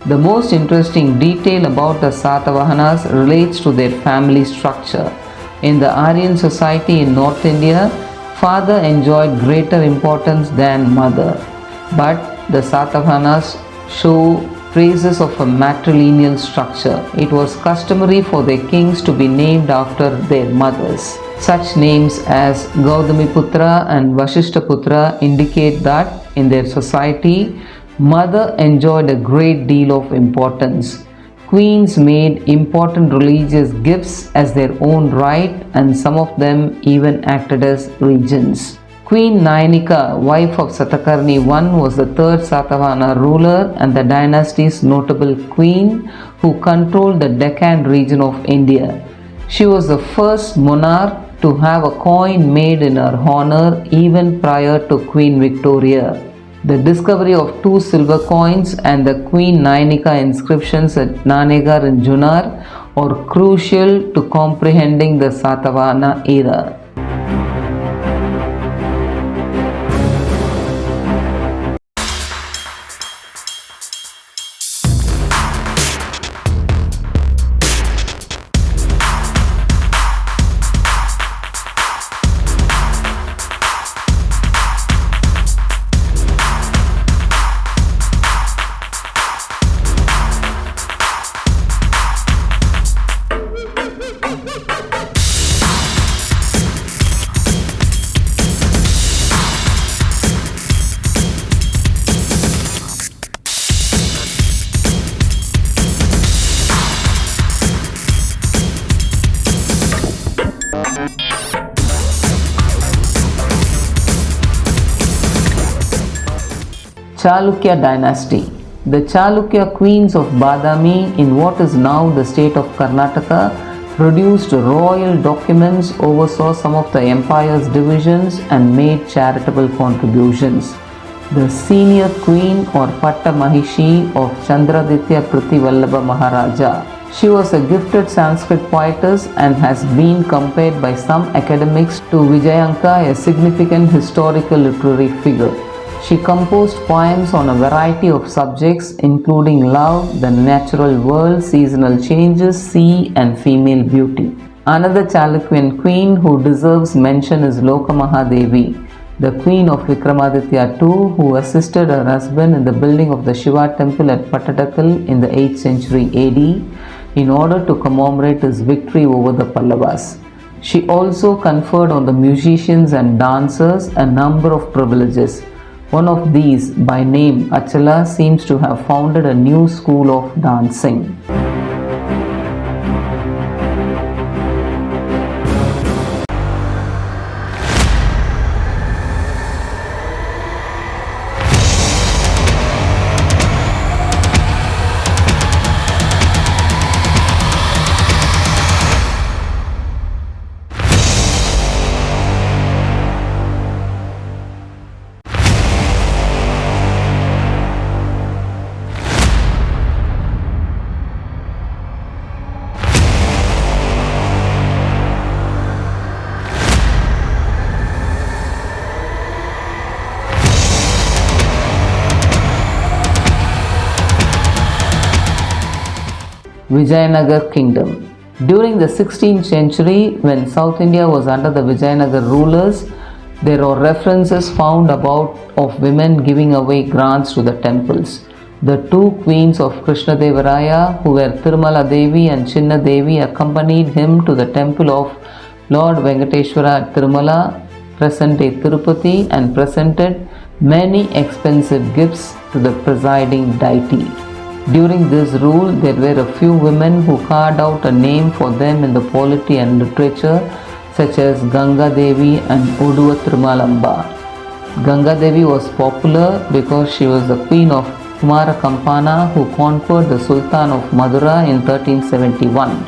The most interesting detail about the Satavahanas relates to their family structure. In the Aryan society in North India, father enjoyed greater importance than mother. But the Satavahanas show traces of a matrilineal structure. It was customary for their kings to be named after their mothers. Such names as Gautamiputra and Vasishthaputra indicate that in their society, mother enjoyed a great deal of importance. Queens made important religious gifts as their own right, and some of them even acted as regents. Queen Nayanika, wife of Satakarni I, was the third Satavahana ruler and the dynasty's notable queen who controlled the Deccan region of India. She was the first monarch to have a coin made in her honor even prior to Queen Victoria. The discovery of 2 silver coins and the Queen Nayanika inscriptions at Nanegar in Junnar are crucial to comprehending the Satavahana era. Chalukya dynasty. The Chalukya queens of Badami in what is now the state of Karnataka produced royal documents, oversaw some of the empire's divisions and made charitable contributions. The senior queen or Patta Mahishi of Chandraditya Prithivallabha Maharaja. She was a gifted Sanskrit poetess and has been compared by some academics to Vijayanka, a significant historical literary figure. She composed poems on a variety of subjects including love, the natural world, seasonal changes, sea and female beauty. Another Chalukyan queen who deserves mention is Lokamahadevi, the queen of Vikramaditya II, who assisted her husband in the building of the Shiva temple at Pattadakal in the 8th century AD in order to commemorate his victory over the Pallavas. She also conferred on the musicians and dancers a number of privileges. One of these, by name Achala, seems to have founded a new school of dancing. Vijayanagar Kingdom. During the 16th century, when South India was under the Vijayanagar rulers, there are references found about of women giving away grants to the temples. The 2 queens of Krishnadevaraya, who were Tirumala Devi and Chinna Devi, accompanied him to the temple of Lord Venkateshwara at Tirumala, present-day Tirupati, and presented many expensive gifts to the presiding deity. During this rule, there were a few women who carved out a name for them in the polity and literature, such as Ganga Devi and Oduva Thirumalamba. Ganga Devi was popular because she was the queen of Kumara Kampana, who conquered the Sultan of Madura in 1371.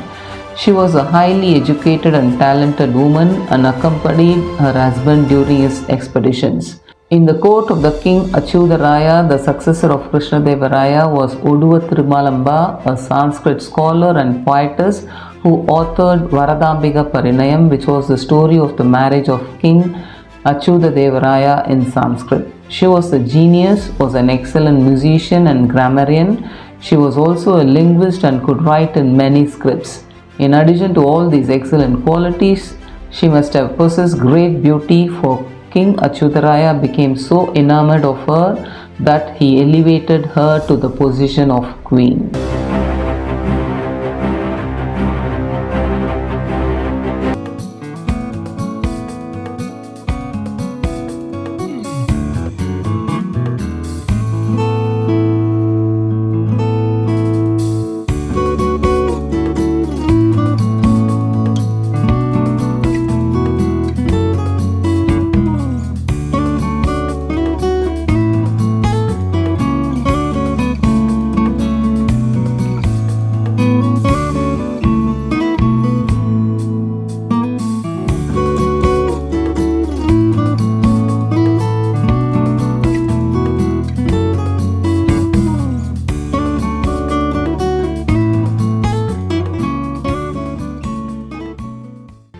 She was a highly educated and talented woman and accompanied her husband during his expeditions. In the court of the king Achyutaraya, the successor of Krishnadevaraya was Oduva Thirumalamba, a Sanskrit scholar and poetess who authored Varadambika Parinayam, which was the story of the marriage of King Achyutadevaraya in Sanskrit. She was a genius, was an excellent musician and grammarian. She was also a linguist and could write in many scripts. In addition to all these excellent qualities, she must have possessed great beauty, for King Achyutaraya became so enamored of her that he elevated her to the position of queen.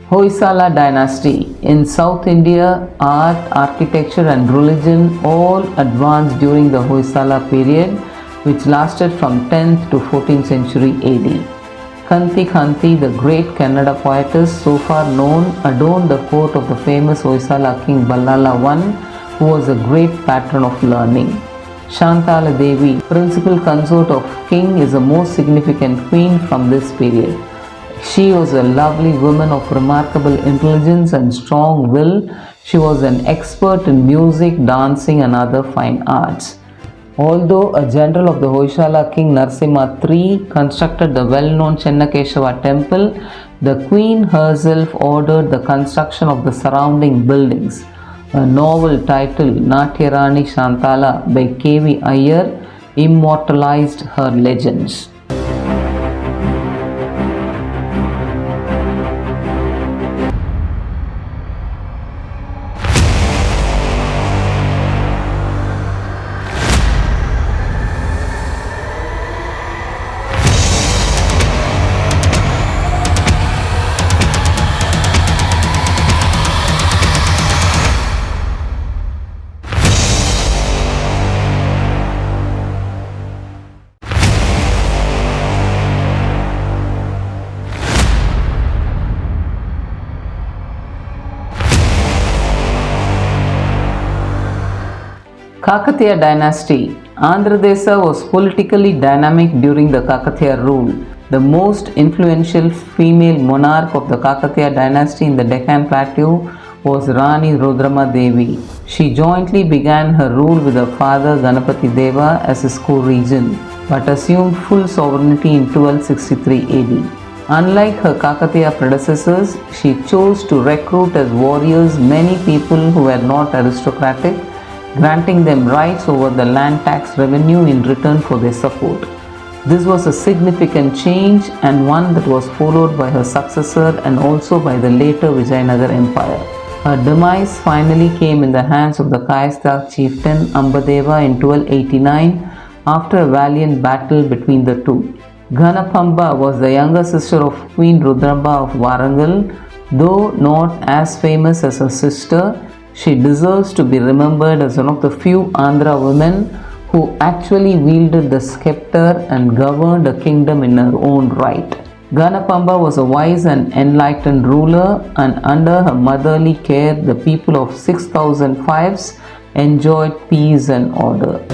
Hoysala dynasty. In South India, art, architecture and religion all advanced during the Hoysala period, which lasted from 10th to 14th century AD. Kanti Kanti, the great Kannada poetess so far known, adorned the court of the famous Hoysala king Ballala I, who was a great patron of learning. Shantala Devi, principal consort of king, is the most significant queen from this period. She was a lovely woman of remarkable intelligence and strong will. She was an expert in music, dancing and other fine arts. Although a general of the Hoysala king Narasimha III constructed the well-known Chennakeshava temple, the queen herself ordered the construction of the surrounding buildings. A novel titled Natyarani Shantala by K.V. Iyer immortalized her legends. Kakatiya dynasty. Andhra Desa was politically dynamic during the Kakatiya rule. The most influential female monarch of the Kakatiya dynasty in the Deccan Plateau was Rani Rudrammadevi. She jointly began her rule with her father Ganapati Deva as his co-regent, but assumed full sovereignty in 1263 AD. Unlike her Kakatiya predecessors, she chose to recruit as warriors many people who were not aristocratic, granting them rights over the land tax revenue in return for their support. This was a significant change and one that was followed by her successor and also by the later Vijayanagar Empire. Her demise finally came in the hands of the Kayastha chieftain Ambadeva in 1289 after a valiant battle between the two. Ganapamba was the younger sister of Queen Rudramba of Warangal. Though not as famous as her sister, she deserves to be remembered as one of the few Andhra women who actually wielded the scepter and governed a kingdom in her own right. Ganapamba was a wise and enlightened ruler, and under her motherly care, the people of 6005s enjoyed peace and order.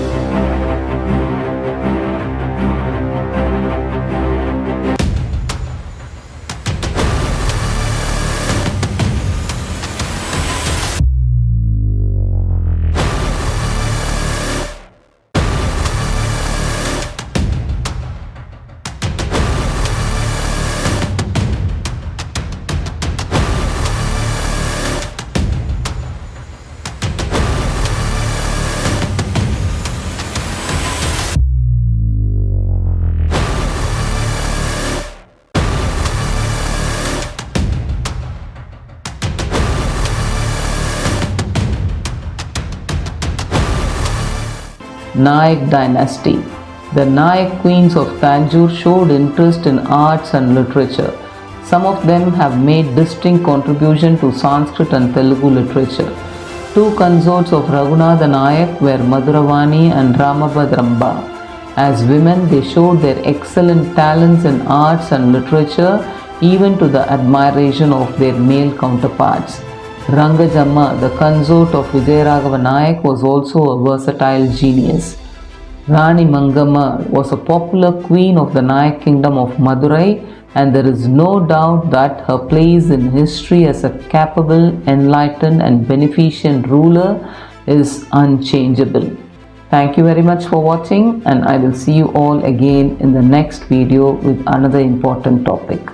Nayak dynasty. The Nayak queens of Tanjore showed interest in arts and literature. Some of them have made distinct contribution to Sanskrit and Telugu literature. Two consorts of Raghunatha Nayak were Maduravani and Ramabhadrambha. As women, they showed their excellent talents in arts and literature, even to the admiration of their male counterparts. Rangajamma, the consort of Vijayaraghava Nayak, was also a versatile genius. Rani Mangammal was a popular queen of the Nayak kingdom of Madurai, and there is no doubt that her place in history as a capable, enlightened, and beneficent ruler is unchangeable. Thank you very much for watching, and I will see you all again in the next video with another important topic.